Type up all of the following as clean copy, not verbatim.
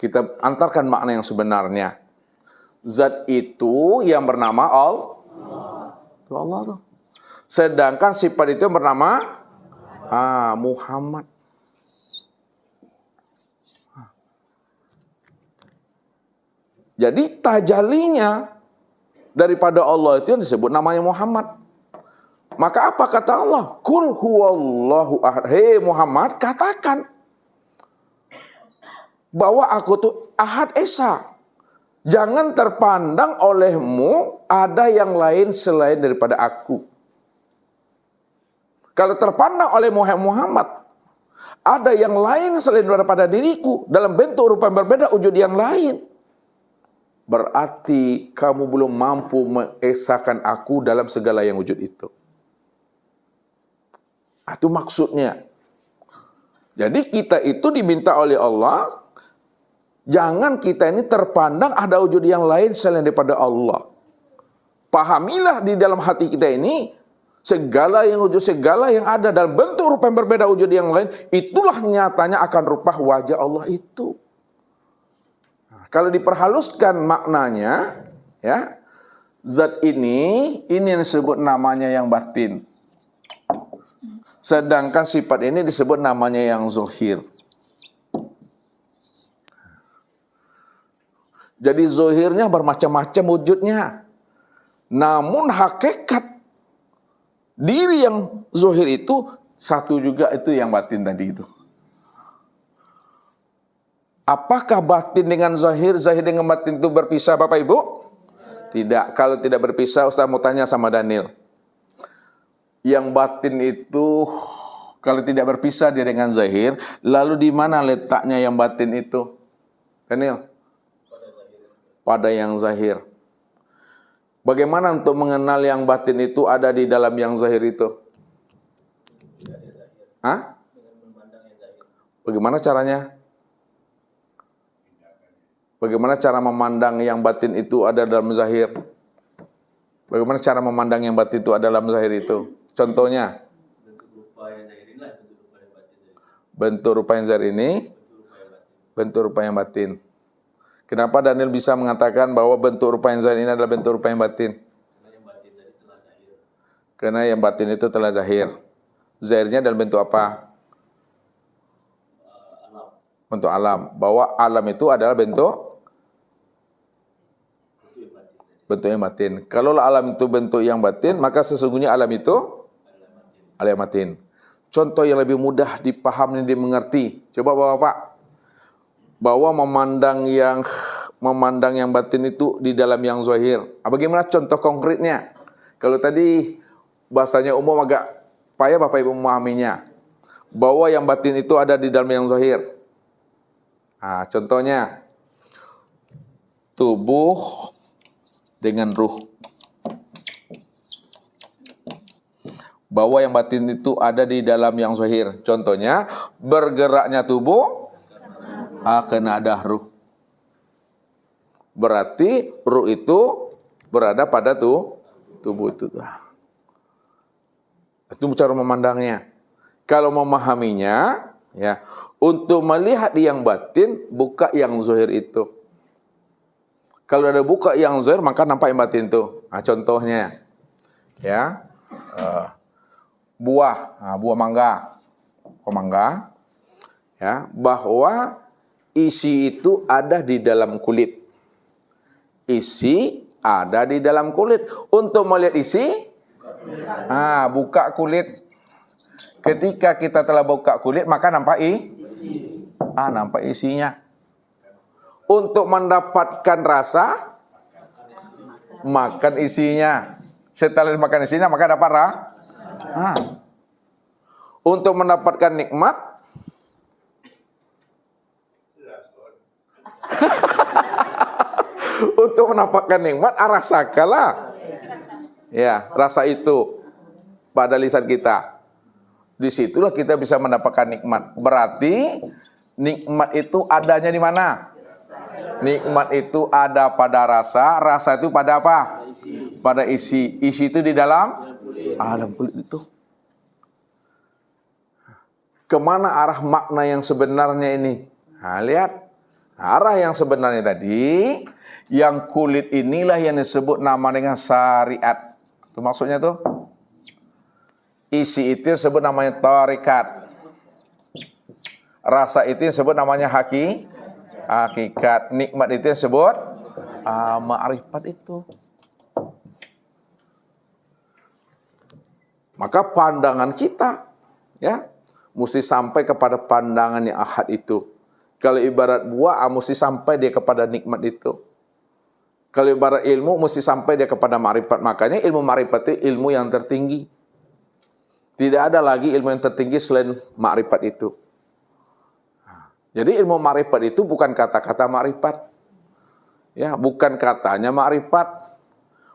Kita antarkan makna yang sebenarnya. Zat itu yang bernama Allah. Allah tuh. Sedangkan sifat itu bernama Muhammad. Jadi tajalinya daripada Allah itu yang disebut namanya Muhammad. Maka apa kata Allah? Qul huwallahu ahad. Hei Muhammad, katakan bahwa aku tuh Ahad Esa. Jangan terpandang olehmu ada yang lain selain daripada aku. Kalau terpandang oleh Muhammad ada yang lain selain daripada diriku dalam bentuk rupa yang berbeda, wujud yang lain, berarti kamu belum mampu mengesahkan aku dalam segala yang wujud itu. Itu maksudnya. Jadi kita itu diminta oleh Allah, jangan kita ini terpandang ada wujud yang lain selain daripada Allah. Pahamilah di dalam hati kita ini, segala yang wujud, segala yang ada dalam bentuk rupa yang berbeda wujud yang lain, itulah nyatanya akan rupa wajah Allah itu. Kalau diperhaluskan maknanya, ya, zat ini yang disebut namanya yang batin. Sedangkan sifat ini disebut namanya yang zahir. Jadi zahirnya bermacam-macam wujudnya. Namun hakikat diri yang zahir itu satu juga, itu yang batin tadi itu. Apakah batin dengan zahir, zahir dengan batin itu berpisah Bapak Ibu? Tidak. Kalau tidak berpisah, Ustaz mau tanya sama Daniel. Yang batin itu kalau tidak berpisah dia dengan zahir, lalu di mana letaknya yang batin itu? Daniel? Pada yang zahir. Bagaimana untuk mengenal yang batin itu ada di dalam yang zahir itu? Hah? Bagaimana caranya? Bagaimana cara memandang yang batin itu ada dalam zahir? Bagaimana cara memandang yang batin itu ada dalam zahir itu? Contohnya? Bentuk rupa yang zahir ini, bentuk rupa yang batin. Kenapa Daniel bisa mengatakan bahwa bentuk rupa yang zahir ini adalah bentuk rupa yang batin? Karena yang batin itu telah zahir. Zahirnya dalam bentuk apa? Bentuk alam. Bahwa alam itu adalah bentuk yang batin. Kalau alam itu bentuk yang batin, maka sesungguhnya alam itu alam yang batin. Contoh yang lebih mudah dipahami dan dimengerti. Coba Bapak, bahwa memandang yang batin itu di dalam yang zahir. Bagaimana contoh konkretnya? Kalau tadi bahasanya umum agak payah Bapak Ibu memahaminya. Bahwa yang batin itu ada di dalam yang zahir. Contohnya tubuh dengan ruh. Bahwa yang batin itu ada di dalam yang zahir. Contohnya bergeraknya tubuh akan ada ruh. Berarti ruh itu berada pada tubuh itu. Itu cara memandangnya. Kalau memahaminya, ya, untuk melihat yang batin, buka yang zahir itu. Kalau ada buka yang zahir, maka nampak yang batin itu. Contohnya, ya, buah mangga, ya, bahwa isi itu ada di dalam kulit. Isi ada di dalam kulit. Untuk melihat isi, buka kulit. Ketika kita telah buka kulit, maka nampak nampak isinya. Untuk mendapatkan rasa, makan isinya. Setelah makan isinya, maka dapat rasa. Untuk mendapatkan nikmat, untuk mendapatkan nikmat, rasakanlah. Ya, rasa itu pada lisan kita. Disitulah kita bisa mendapatkan nikmat. Berarti nikmat itu adanya di mana? Nikmat itu ada pada rasa. Rasa itu pada apa? Pada isi. Isi itu di dalam kulit itu. Kemana arah makna yang sebenarnya ini? Lihat. Arah yang sebenarnya tadi, yang kulit inilah yang disebut nama dengan syariat. Itu maksudnya tuh. Isi itu disebut namanya tarikat. Rasa itu disebut namanya hakikat. Nikmat itu disebut ma'rifat itu. Maka pandangan kita ya mesti sampai kepada pandangan yang ahad itu. Kalau ibarat buah, mesti sampai dia kepada nikmat itu. Kalau ibarat ilmu, mesti sampai dia kepada ma'rifat. Makanya ilmu ma'rifat itu ilmu yang tertinggi. Tidak ada lagi ilmu yang tertinggi selain ma'rifat itu. Jadi ilmu ma'rifat itu bukan kata-kata ma'rifat. Ya, bukan katanya ma'rifat.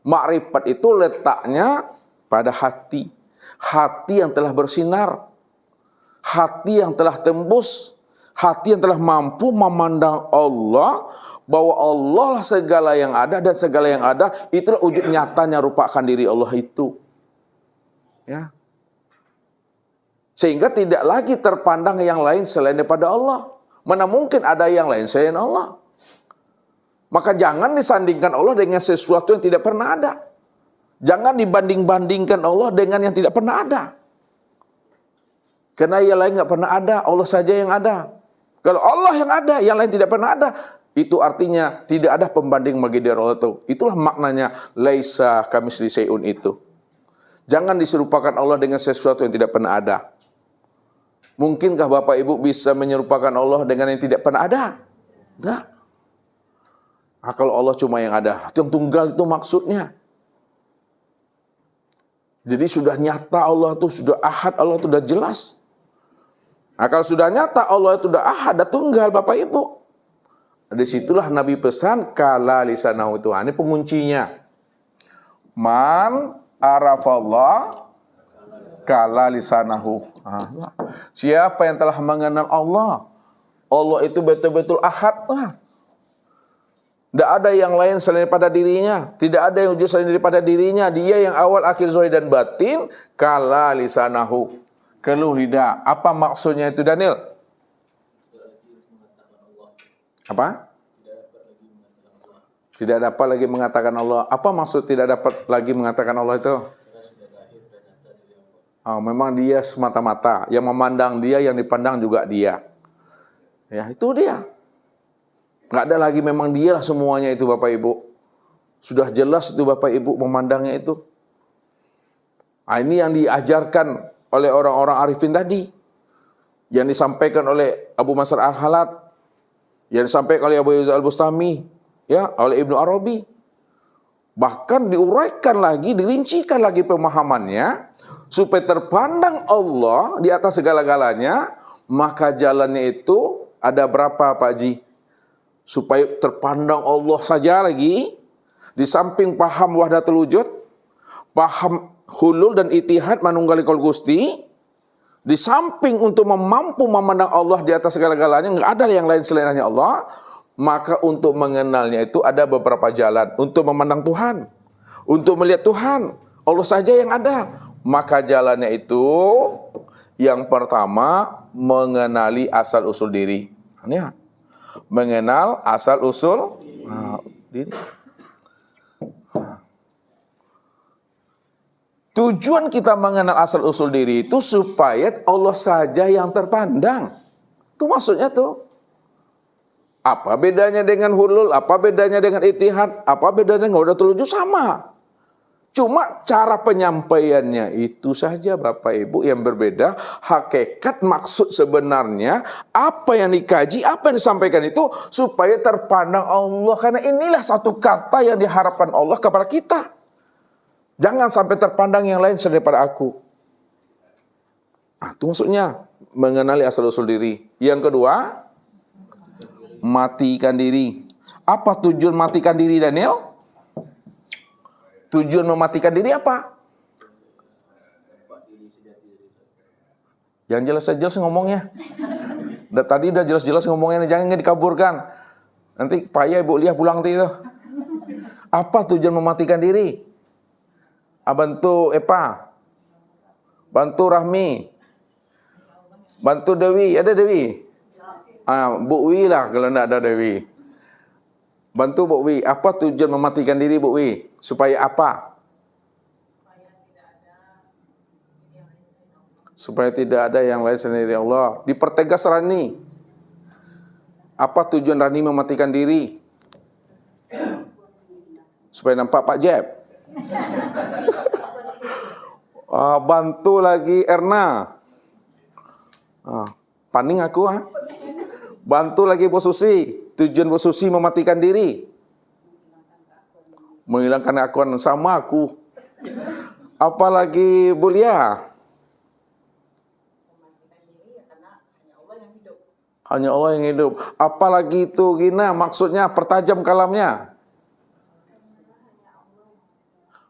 Ma'rifat itu letaknya pada hati. Hati yang telah bersinar. Hati yang telah tembus. Hati yang telah mampu memandang Allah, bahwa Allah lah segala yang ada, dan segala yang ada itulah wujud nyatanya rupakan diri Allah itu. Ya. Sehingga tidak lagi terpandang yang lain selain daripada Allah. Mana mungkin ada yang lain selain Allah. Maka jangan disandingkan Allah dengan sesuatu yang tidak pernah ada. Jangan dibanding-bandingkan Allah dengan yang tidak pernah ada. Karena yang lain nggak pernah ada, Allah saja yang ada. Kalau Allah yang ada, yang lain tidak pernah ada, itu artinya tidak ada pembanding bagi diri Allah itu. Itulah maknanya laisa kamitslihi syai'un itu. Jangan diserupakan Allah dengan sesuatu yang tidak pernah ada. Mungkinkah Bapak Ibu bisa menyerupakan Allah dengan yang tidak pernah ada? Enggak. Nah, kalau Allah cuma yang ada, yang tunggal itu maksudnya. Jadi sudah nyata Allah itu, sudah ahad Allah itu, sudah jelas. Nah, kalau sudah nyata Allah itu sudah ahad, sudah tunggal Bapak Ibu. Disitulah Nabi pesan, kala lisanahu itu. Ini penguncinya. Man arafallah kala lisanahu. Siapa yang telah mengenal Allah, Allah itu betul-betul ahad. Tidak ada yang lain selain daripada dirinya. Tidak ada yang wujud selain daripada dirinya. Dia yang awal, akhir, zahir dan batin. Kala lisanahu. Keluh lidah. Apa maksudnya itu, Daniel? Apa? Tidak dapat lagi mengatakan Allah. Apa maksud tidak dapat lagi mengatakan Allah itu? Oh, memang dia semata-mata. Yang memandang dia, yang dipandang juga dia. Ya, itu dia. Nggak ada lagi, memang dialah semuanya itu Bapak Ibu. Sudah jelas itu Bapak Ibu memandangnya itu. Nah, ini yang diajarkan oleh orang-orang arifin tadi. Yang disampaikan oleh Abu Mansur Al-Halat. Yang disampaikan oleh Abu Yazid Al-Bustami. Ya, oleh Ibnu Arabi. Bahkan diuraikan lagi, dirincikan lagi pemahamannya. Supaya terpandang Allah di atas segala-galanya. Maka jalannya itu ada berapa Pak Haji? Supaya terpandang Allah saja lagi. Di samping paham wahdatul wujud. Paham hulul dan itihad manunggalikul Gusti. Di samping untuk mampu memandang Allah di atas segala-galanya, nggak ada yang lain selain hanya Allah. Maka untuk mengenalnya itu ada beberapa jalan. Untuk memandang Tuhan, untuk melihat Tuhan, Allah saja yang ada. Maka jalannya itu yang pertama mengenali asal usul diri. Ya. Mengenal asal usul diri. Tujuan kita mengenal asal usul diri itu supaya Allah saja yang terpandang. Itu maksudnya tuh. Apa bedanya dengan hulul? Apa bedanya dengan itihad? Apa bedanya dengan wahdatul wujud? Sama. Cuma cara penyampaiannya itu saja Bapak Ibu yang berbeda. Hakikat maksud sebenarnya apa yang dikaji, apa yang disampaikan itu supaya terpandang Allah. Karena inilah satu kata yang diharapkan Allah kepada kita. Jangan sampai terpandang yang lain selain daripada aku. Nah, itu maksudnya mengenali asal usul diri. Yang kedua, matikan diri. Apa tujuan matikan diri, Daniel? Tujuan mematikan diri apa? Yang jelas-jelas ngomongnya. Tadi udah jelas-jelas ngomongnya, jangan dikaburkan. Nanti payah Ibu Liah pulang nanti itu. Apa tujuan mematikan diri? Bantu Epa, bantu Rahmi, bantu Dewi. Ada Dewi? Bu Wi lah kalau tidak ada Dewi. Bantu Bu Wi. Apa tujuan mematikan diri Bu Wi? Supaya apa? Supaya tidak ada yang lain selain dari Allah. Dipertegas Rani. Apa tujuan Rani mematikan diri? Supaya nampak Pak Jeb. Bantu lagi Erna. Paning aku Bantu lagi Bu Susi. Tujuan Bu Susi mematikan diri. Menghilangkan keakuan sama aku. Apalagi Bu Lia. Hanya Allah yang hidup. Apalagi itu Gina, maksudnya pertajam kalamnya.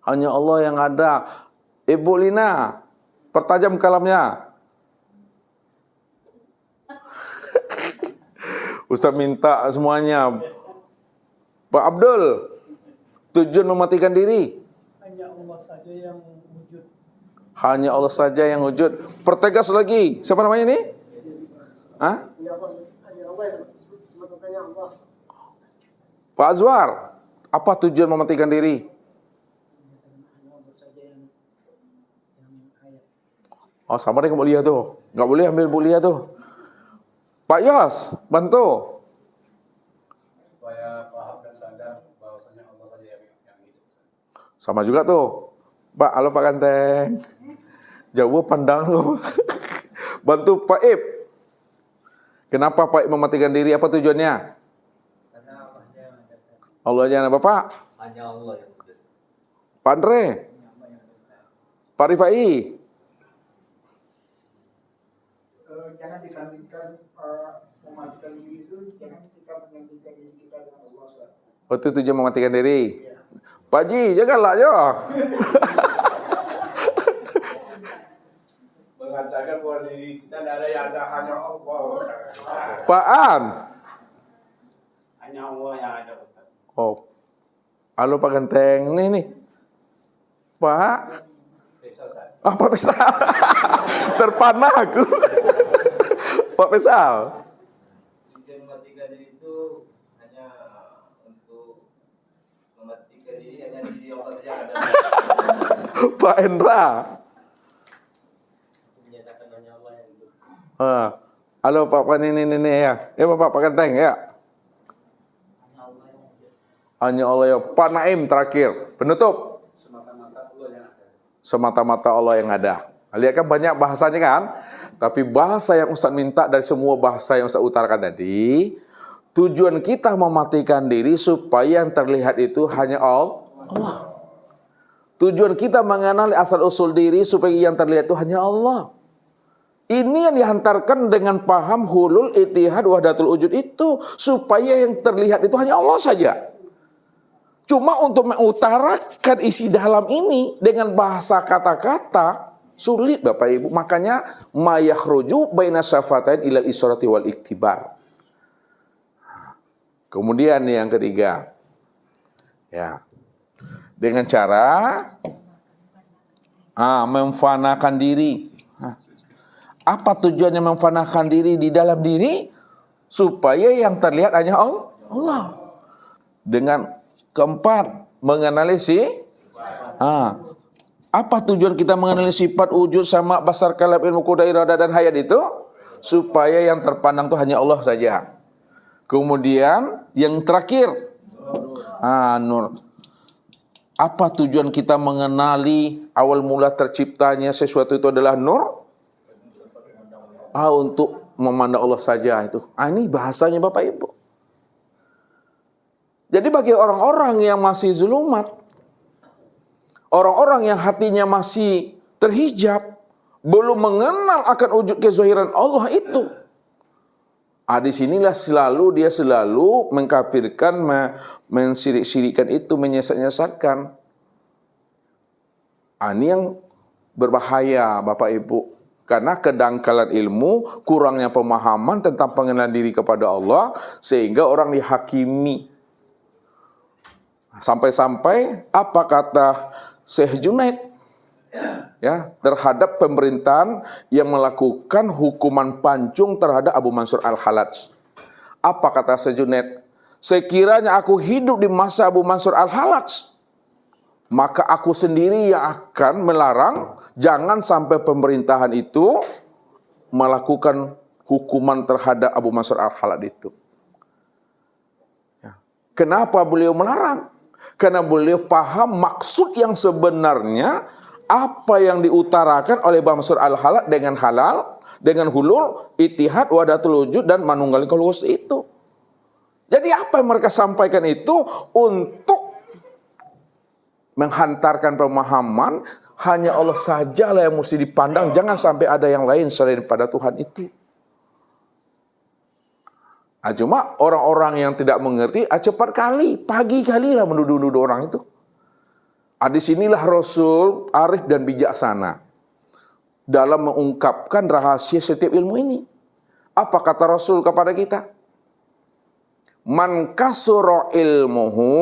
Hanya Allah yang ada. Ibu Lina, pertajam kalamnya. Ustaz minta semuanya. Pak Abdul, tujuan mematikan diri. Hanya Allah saja yang wujud. Hanya Allah saja yang wujud. Pertegas lagi. Siapa namanya ini? Hah? Pak Azwar, apa tujuan mematikan diri? Oh, sama dengan Bu Lia tuh. Nggak boleh ambil Bu Lia tuh. Pak Yos, bantu. Supaya paham dan sadar bahwasanya Allah saja yang hidup. Sama juga tuh. Pak, halo Pak Ganteng. Jauh pandang lu. Bantu Pak Ip. Kenapa Pak Ip mematikan diri? Apa tujuannya? Karena Allahnya yang ada. Allah aja, Bapak. Hanya Allah yang wujud. Pak Andre. Pak Rifai. Jangan disandingkan mematikan diri itu, jangan kita menyandingkan diri kita dengan Allah. Oh, itu tujuan mematikan diri. Ya. Pak Ji, janganlah jo. Mengatakan bahwa diri kita tidak ada yang ada, hanya Allah. Pak An. Hanya Allah yang ada, Ustaz. Oh. Halo Pak Ganteng. Nih. Pak. Pak Pesal. Terpanah aku. Pak Pesal. Tujuan mematikan diri itu hanya untuk mematikan diri, hanya diri Allah saja yang ada. Pak Endra. Menyatakan hanya Allah yang hidup. Halo Pak ini ya. Ya Pak Ganteng ya. Hanya Allah ya. Pak Naim terakhir. Penutup. Semata-mata Allah yang ada. Lihat kan banyak bahasanya kan? Tapi bahasa yang Ustaz minta dari semua bahasa yang Ustaz utarakan tadi, tujuan kita mematikan diri supaya yang terlihat itu hanya Allah. Tujuan kita mengenali asal-usul diri supaya yang terlihat itu hanya Allah. Ini yang dihantarkan dengan paham hulul ittihad wahdatul wujud itu. Supaya yang terlihat itu hanya Allah saja. Cuma untuk mengutarakan isi dalam ini dengan bahasa kata-kata sulit Bapak Ibu. Makanya ma yakhruju baina syafatain ilal isyrati wal iktibar. Kemudian yang ketiga. Ya. Dengan cara memfanakan diri. Apa tujuannya memfanakan diri di dalam diri? Supaya yang terlihat hanya Allah. Dengan keempat, mengenali apa tujuan kita mengenali sifat wujud sama basar kalam ilmu kuda irada dan hayat itu? Supaya yang terpandang itu hanya Allah saja. Kemudian yang terakhir, nur. Apa tujuan kita mengenali awal mula terciptanya sesuatu itu adalah nur? Untuk memandang Allah saja itu. Ini bahasanya Bapak Ibu. Jadi bagi orang-orang yang masih zulumat, orang-orang yang hatinya masih terhijab, belum mengenal akan wujud kezahiran Allah itu. Di sinilah dia selalu mengkafirkan, mensirik-sirikan itu, menyesat-nyesatkan. Ini yang berbahaya Bapak Ibu. Karena kedangkalan ilmu, kurangnya pemahaman tentang pengenalan diri kepada Allah, sehingga orang dihakimi. Sampai-sampai apa kata Syekh Junaid ya terhadap pemerintahan yang melakukan hukuman pancung terhadap Abu Mansur Al-Halaj. Apa kata Syekh Junaid? Sekiranya aku hidup di masa Abu Mansur Al-Halaj, maka aku sendiri yang akan melarang jangan sampai pemerintahan itu melakukan hukuman terhadap Abu Mansur Al-Halaj itu. Ya. Kenapa beliau melarang? Karena beliau paham maksud yang sebenarnya apa yang diutarakan oleh Abu Mansur Al-Halaj dengan halal, dengan hulul, ittihad, wahdatul wujud, dan manunggaling kalwus itu. Jadi apa yang mereka sampaikan itu untuk menghantarkan pemahaman hanya Allah sajalah yang mesti dipandang, jangan sampai ada yang lain selain pada Tuhan itu. Cuma orang-orang yang tidak mengerti, cepat kali, pagi kali lah menuduh-nuduh orang itu. Di sinilah Rasul arif dan bijaksana dalam mengungkapkan rahasia setiap ilmu ini. Apa kata Rasul kepada kita? Man kasura ilmuhu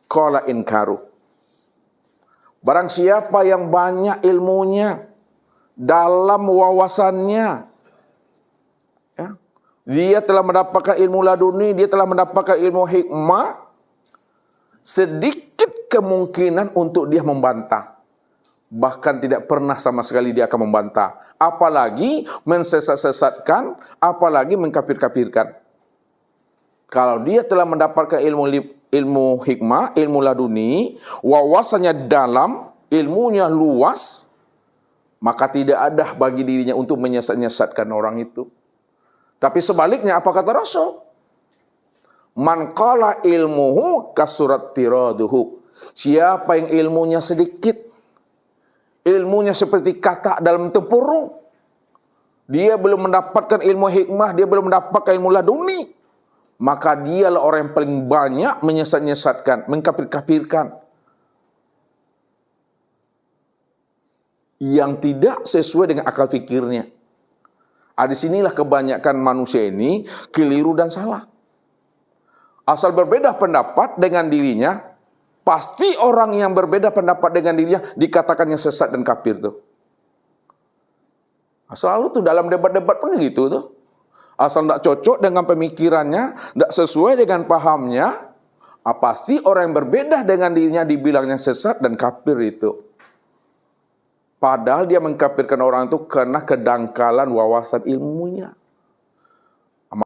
qala inkaru. Barang siapa yang banyak ilmunya, dalam wawasannya, ya, dia telah mendapatkan ilmu laduni, dia telah mendapatkan ilmu hikmah, sedikit kemungkinan untuk dia membantah. Bahkan tidak pernah sama sekali dia akan membantah. Apalagi mensesat-sesatkan, apalagi mengkafir-kafirkan. Kalau dia telah mendapatkan ilmu hikmah, ilmu laduni, wawasannya dalam, ilmunya luas, maka tidak ada bagi dirinya untuk menyesat-nyesatkan orang itu. Tapi sebaliknya, apa kata Rasul? Man qala ilmuhu kasurat tiraduhu. Siapa yang ilmunya sedikit, ilmunya seperti katak dalam tempurung, dia belum mendapatkan ilmu hikmah, dia belum mendapatkan ilmu laduni, maka dialah orang yang paling banyak menyesat-nyesatkan, mengkafir-kafirkan, yang tidak sesuai dengan akal fikirnya. Di sinilah kebanyakan manusia ini keliru dan salah. Asal berbeda pendapat dengan dirinya, pasti orang yang berbeda pendapat dengan dirinya dikatakannya sesat dan kafir tuh. Selalu tuh dalam debat-debat pun gitu tuh. Asal tidak cocok dengan pemikirannya, tidak sesuai dengan pahamnya, pasti orang yang berbeda dengan dirinya dibilangnya sesat dan kafir itu. Padahal dia mengkafirkan orang itu karena kedangkalan wawasan ilmunya.